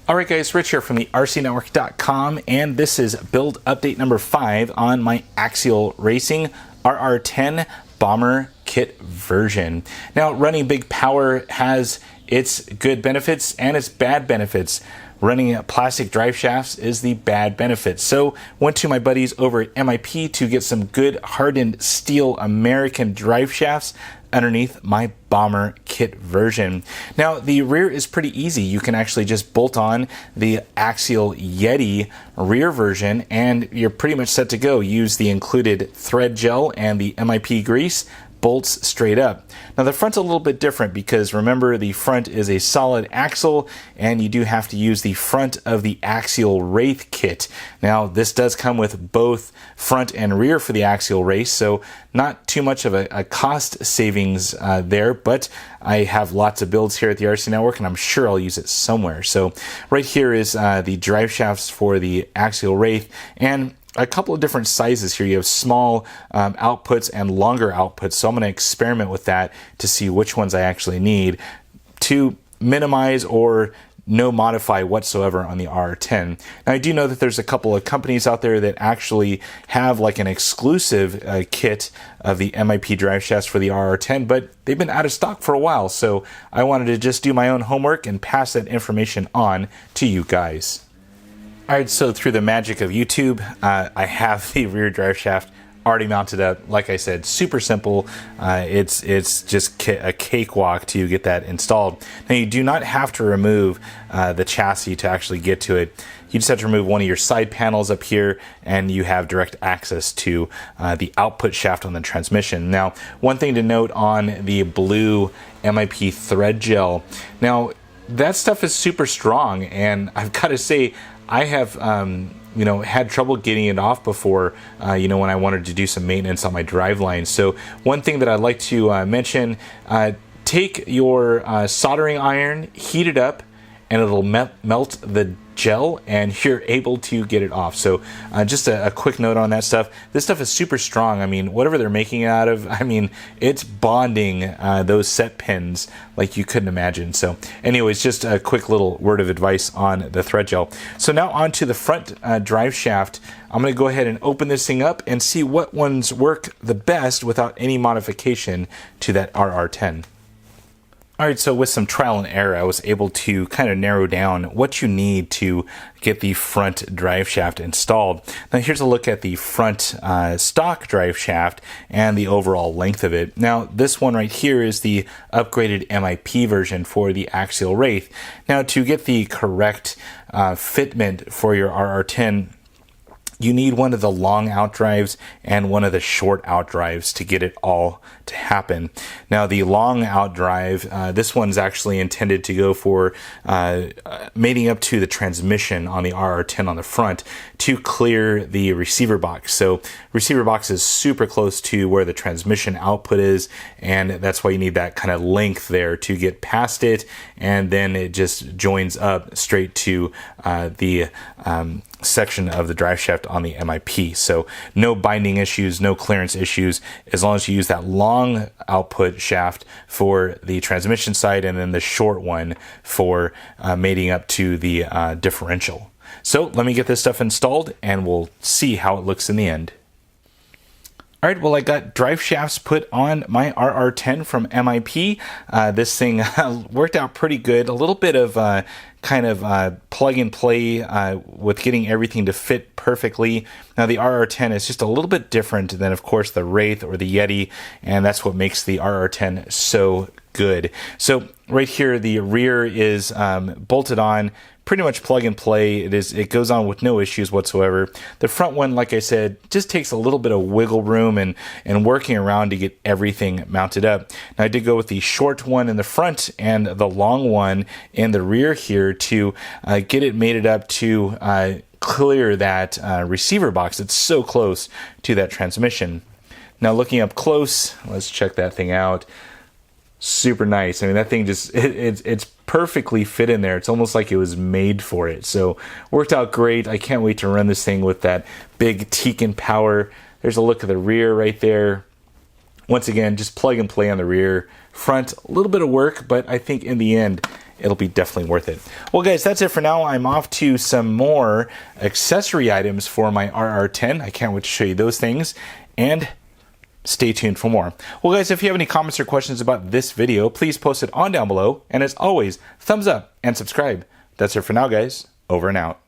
Alright guys, Rich here from the RCNetwork.com, and this is build update number 5 on my Axial Racing RR10 Bomber kit version. Now, running big power has its good benefits and its bad benefits. Running plastic drive shafts is the bad benefit. So went to my buddies over at MIP to get some good hardened steel American drive shafts underneath my Bomber kit version. Now, the rear is pretty easy. You can actually just bolt on the Axial Yeti rear version and you're pretty much set to go. Use the included thread gel and the MIP grease, bolts straight up. Now the front's a little bit different because remember, the front is a solid axle and you do have to use the front of the Axial Wraith kit. Now this does come with both front and rear for the Axial Race, so not too much of a cost savings there, but I have lots of builds here at the RC Network and I'm sure I'll use it somewhere. So right here is the drive shafts for the Axial Wraith, and a couple of different sizes here. You have small outputs and longer outputs, so I'm going to experiment with that to see which ones I actually need to minimize or no modify whatsoever on the RR10. Now I do know that there's a couple of companies out there that actually have like an exclusive kit of the MIP Driveshafts for the RR10, but they've been out of stock for a while, so I wanted to just do my own homework and pass that information on to you guys. Alright, so through the magic of YouTube, I have the rear drive shaft already mounted up. Like I said, super simple. It's just a cakewalk to get that installed. Now you do not have to remove the chassis to actually get to it. You just have to remove one of your side panels up here and you have direct access to the output shaft on the transmission. Now, one thing to note on the blue MIP thread gel, now that stuff is super strong, and I've got to say, I have had trouble getting it off before, when I wanted to do some maintenance on my driveline. So one thing that I'd like to mention, take your soldering iron, heat it up, and it'll melt the gel and you're able to get it off. So just a quick note on that stuff. This stuff is super strong. I mean, whatever they're making it out of, I mean, it's bonding those set pins like you couldn't imagine. So anyways, just a quick little word of advice on the thread gel. So now onto the front drive shaft. I'm going to go ahead and open this thing up and see what ones work the best without any modification to that RR10. Alright, so with some trial and error, I was able to kind of narrow down what you need to get the front drive shaft installed. Now here's a look at the front stock drive shaft and the overall length of it. Now this one right here is the upgraded MIP version for the Axial Wraith. Now to get the correct fitment for your RR10, you need one of the long out drives and one of the short out drives to get it all to happen. Now the long out drive, this one's actually intended to go for mating up to the transmission on the RR10 on the front to clear the receiver box. So receiver box is super close to where the transmission output is, and that's why you need that kind of length there to get past it, and then it just joins up straight to the section of the drive shaft on the MIP. So no binding issues, no clearance issues, as long as you use that long output shaft for the transmission side and then the short one for mating up to the differential. So let me get this stuff installed and we'll see how it looks in the end. Alright, well I got drive shafts put on my RR10 from MIP. This thing worked out pretty good. A little bit of kind of plug and play with getting everything to fit perfectly. Now the RR10 is just a little bit different than, of course, the Wraith or the Yeti, and that's what makes the RR10 so good. So right here, the rear is bolted on, pretty much plug and play. It goes on with no issues whatsoever. The front one, like I said, just takes a little bit of wiggle room and working around to get everything mounted up. Now I did go with the short one in the front and the long one in the rear here to get it mated up to clear that receiver box. It's so close to that transmission. Now looking up close, let's check that thing out. Super nice. I mean, that thing just, it's perfectly fit in there. It's almost like it was made for it. So worked out great. I can't wait to run this thing with that big Tekin power. There's a look at the rear right there. Once again, just plug and play on the rear. Front, a little bit of work, but I think in the end, it'll be definitely worth it. Well guys, that's it for now. I'm off to some more accessory items for my RR10. I can't wait to show you those things, and stay tuned for more. Well guys, if you have any comments or questions about this video, please post it on down below, and as always, thumbs up and subscribe. That's it for now guys, over and out.